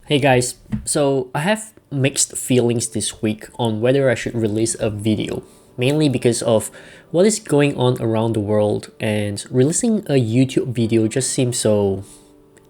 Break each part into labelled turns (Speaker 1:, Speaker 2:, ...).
Speaker 1: Hey guys, so I have mixed feelings this week on whether I should release a video, mainly because of what is going on around the world, and releasing a YouTube video just seems so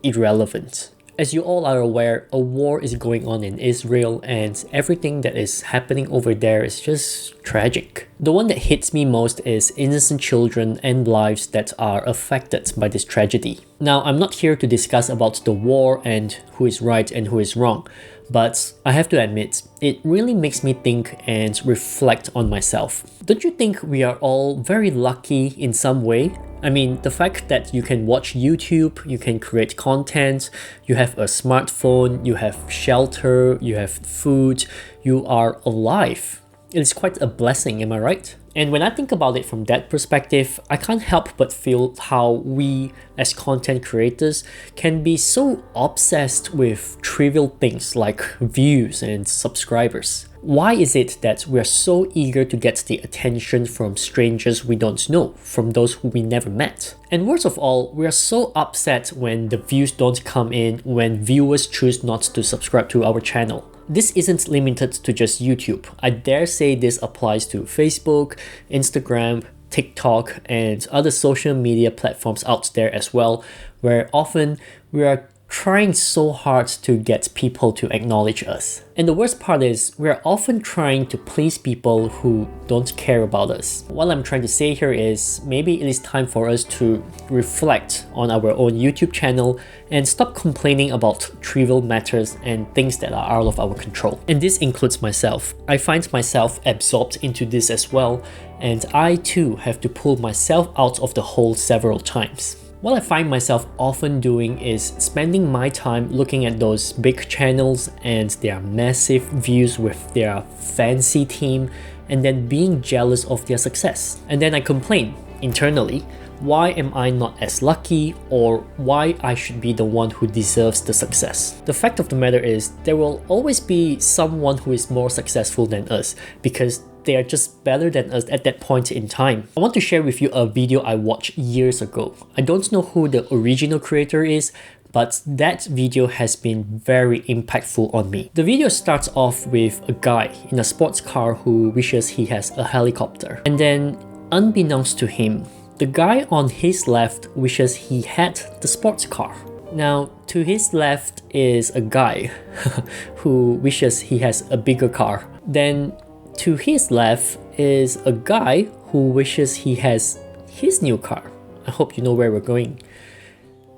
Speaker 1: irrelevant. As you all are aware, a war is going on in Israel, and everything that is happening over there is just tragic. The one that hits me most is innocent children and lives that are affected by this tragedy. Now, I'm not here to discuss about the war and who is right and who is wrong, but I have to admit, it really makes me think and reflect on myself. Don't you think we are all very lucky in some way? I mean, the fact that you can watch YouTube, you can create content, you have a smartphone, you have shelter, you have food, you are alive. It's quite a blessing, am I right? And when I think about it from that perspective, I can't help but feel how we as content creators can be so obsessed with trivial things like views and subscribers. Why is it that we're so eager to get the attention from strangers we don't know, from those who we never met? And worst of all, we are so upset when the views don't come in, when viewers choose not to subscribe to our channel. This isn't limited to just YouTube. I dare say this applies to Facebook, Instagram, TikTok, and other social media platforms out there as well, where often we are trying so hard to get people to acknowledge us. And the worst part is, we're often trying to please people who don't care about us. What I'm trying to say here is, maybe it is time for us to reflect on our own YouTube channel and stop complaining about trivial matters and things that are out of our control. And this includes myself. I find myself absorbed into this as well, and I too have to pull myself out of the hole several times. What I find myself often doing is spending my time looking at those big channels and their massive views with their fancy team, and then being jealous of their success. And then I complain internally, why am I not as lucky, or why I should be the one who deserves the success? The fact of the matter is, there will always be someone who is more successful than us, because they are just better than us at that point in time. I want to share with you a video I watched years ago. I don't know who the original creator is, but that video has been very impactful on me. The video starts off with a guy in a sports car who wishes he has a helicopter. And then, unbeknownst to him, the guy on his left wishes he had the sports car. Now, to his left is a guy who wishes he has a bigger car. Then, to his left is a guy who wishes he has his new car. I hope you know where we're going.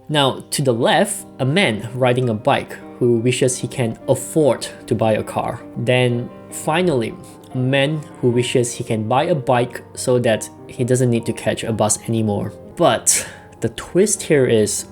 Speaker 1: Now, to the left, a man riding a bike who wishes he can afford to buy a car. Then, finally, a man who wishes he can buy a bike so that he doesn't need to catch a bus anymore. But the twist here is,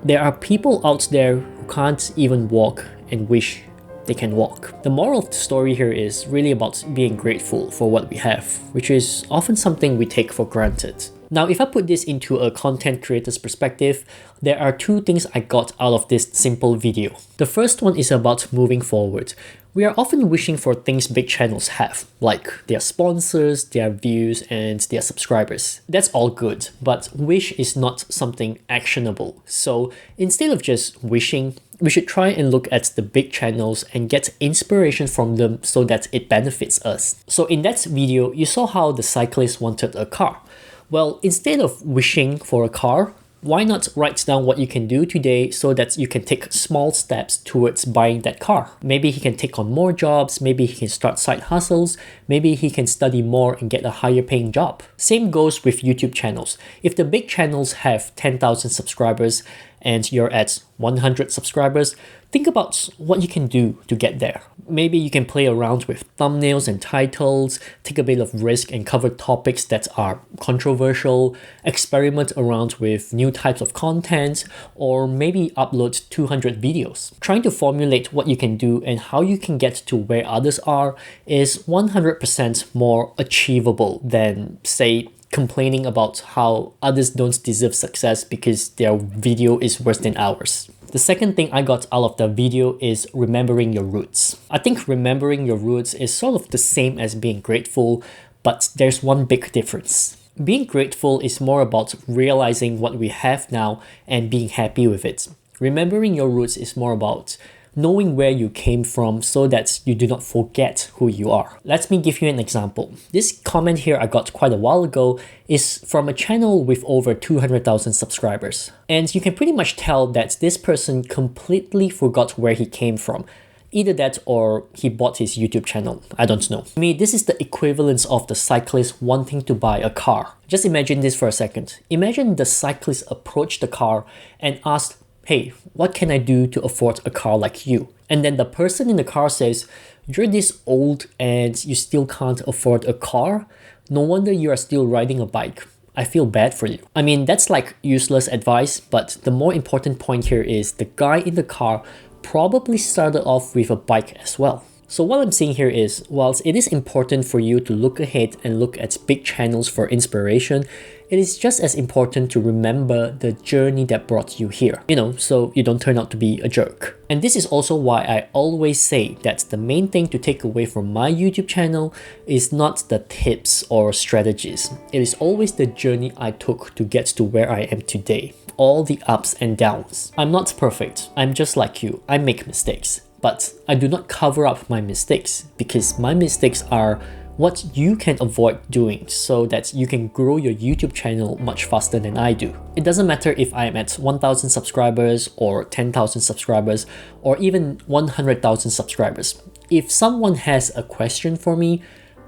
Speaker 1: there are people out there who can't even walk and wish they can walk. The moral of the story here is really about being grateful for what we have, which is often something we take for granted. Now, if I put this into a content creator's perspective, there are two things I got out of this simple video. The first one is about moving forward. We are often wishing for things big channels have, like their sponsors, their views, and their subscribers. That's all good, but wish is not something actionable. So instead of just wishing, we should try and look at the big channels and get inspiration from them so that it benefits us. So in that video, you saw how the cyclist wanted a car. Well, instead of wishing for a car, why not write down what you can do today so that you can take small steps towards buying that car? Maybe he can take on more jobs, maybe he can start side hustles, maybe he can study more and get a higher paying job. Same goes with YouTube channels. If the big channels have 10,000 subscribers and you're at 100 subscribers, think about what you can do to get there. Maybe you can play around with thumbnails and titles, take a bit of risk and cover topics that are controversial, experiment around with new types of content, or maybe upload 200 videos. Trying to formulate what you can do and how you can get to where others are is 100% more achievable than, say, complaining about how others don't deserve success because their video is worse than ours. The second thing I got out of the video is remembering your roots. I think remembering your roots is sort of the same as being grateful, but there's one big difference. Being grateful is more about realizing what we have now and being happy with it. Remembering your roots is more about knowing where you came from so that you do not forget who you are. Let me give you an example. This comment here I got quite a while ago is from a channel with over 200,000 subscribers. And you can pretty much tell that this person completely forgot where he came from. Either that or he bought his YouTube channel. I don't know. To me, this is the equivalence of the cyclist wanting to buy a car. Just imagine this for a second. Imagine the cyclist approached the car and asked, "Hey, what can I do to afford a car like you?" And then the person in the car says, "You're this old and you still can't afford a car? No wonder you are still riding a bike. I feel bad for you." I mean, that's like useless advice, but the more important point here is the guy in the car probably started off with a bike as well. So what I'm saying here is, whilst it is important for you to look ahead and look at big channels for inspiration, it is just as important to remember the journey that brought you here, so you don't turn out to be a jerk. And this is also why I always say that the main thing to take away from my YouTube channel is not the tips or strategies. It is always the journey I took to get to where I am today. All the ups and downs. I'm not perfect. I'm just like you. I make mistakes. But I do not cover up my mistakes because my mistakes are what you can avoid doing so that you can grow your YouTube channel much faster than I do. It doesn't matter if I'm at 1,000 subscribers or 10,000 subscribers or even 100,000 subscribers. If someone has a question for me,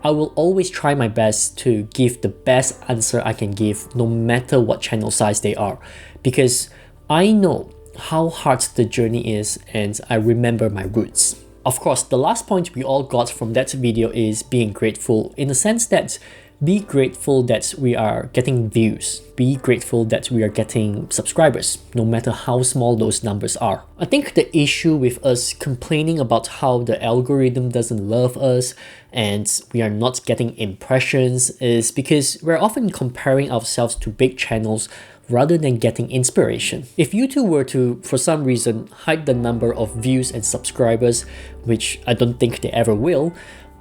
Speaker 1: I will always try my best to give the best answer I can give no matter what channel size they are, because I know how hard the journey is and I remember my roots. Of course, the last point we all got from that video is being grateful, in the sense that be grateful that we are getting views. Be grateful that we are getting subscribers, no matter how small those numbers are. I think the issue with us complaining about how the algorithm doesn't love us and we are not getting impressions is because we're often comparing ourselves to big channels rather than getting inspiration. If YouTube were to, for some reason, hide the number of views and subscribers, which I don't think they ever will,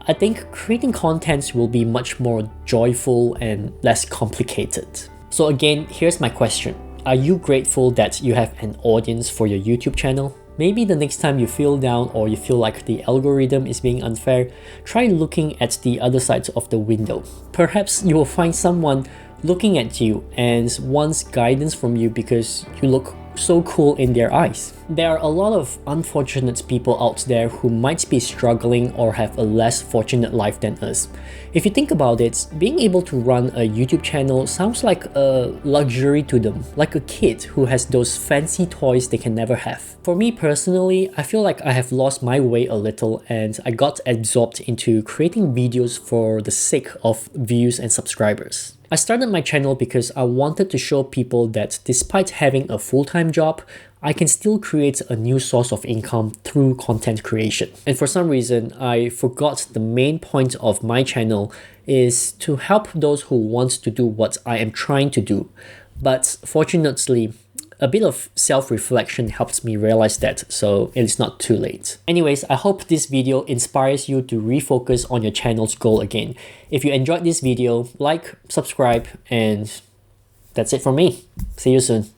Speaker 1: I think creating content will be much more joyful and less complicated. So again, here's my question. Are you grateful that you have an audience for your YouTube channel? Maybe the next time you feel down or you feel like the algorithm is being unfair, try looking at the other side of the window. Perhaps you will find someone looking at you and wants guidance from you because you look so cool in their eyes. There are a lot of unfortunate people out there who might be struggling or have a less fortunate life than us. If you think about it, being able to run a YouTube channel sounds like a luxury to them, like a kid who has those fancy toys they can never have. For me personally, I feel like I have lost my way a little and I got absorbed into creating videos for the sake of views and subscribers. I started my channel because I wanted to show people that despite having a full-time job, I can still create a new source of income through content creation. And for some reason, I forgot the main point of my channel is to help those who want to do what I am trying to do. But fortunately, a bit of self-reflection helps me realize that, so it is not too late. Anyways, I hope this video inspires you to refocus on your channel's goal again. If you enjoyed this video, like, subscribe, and that's it from me. See you soon.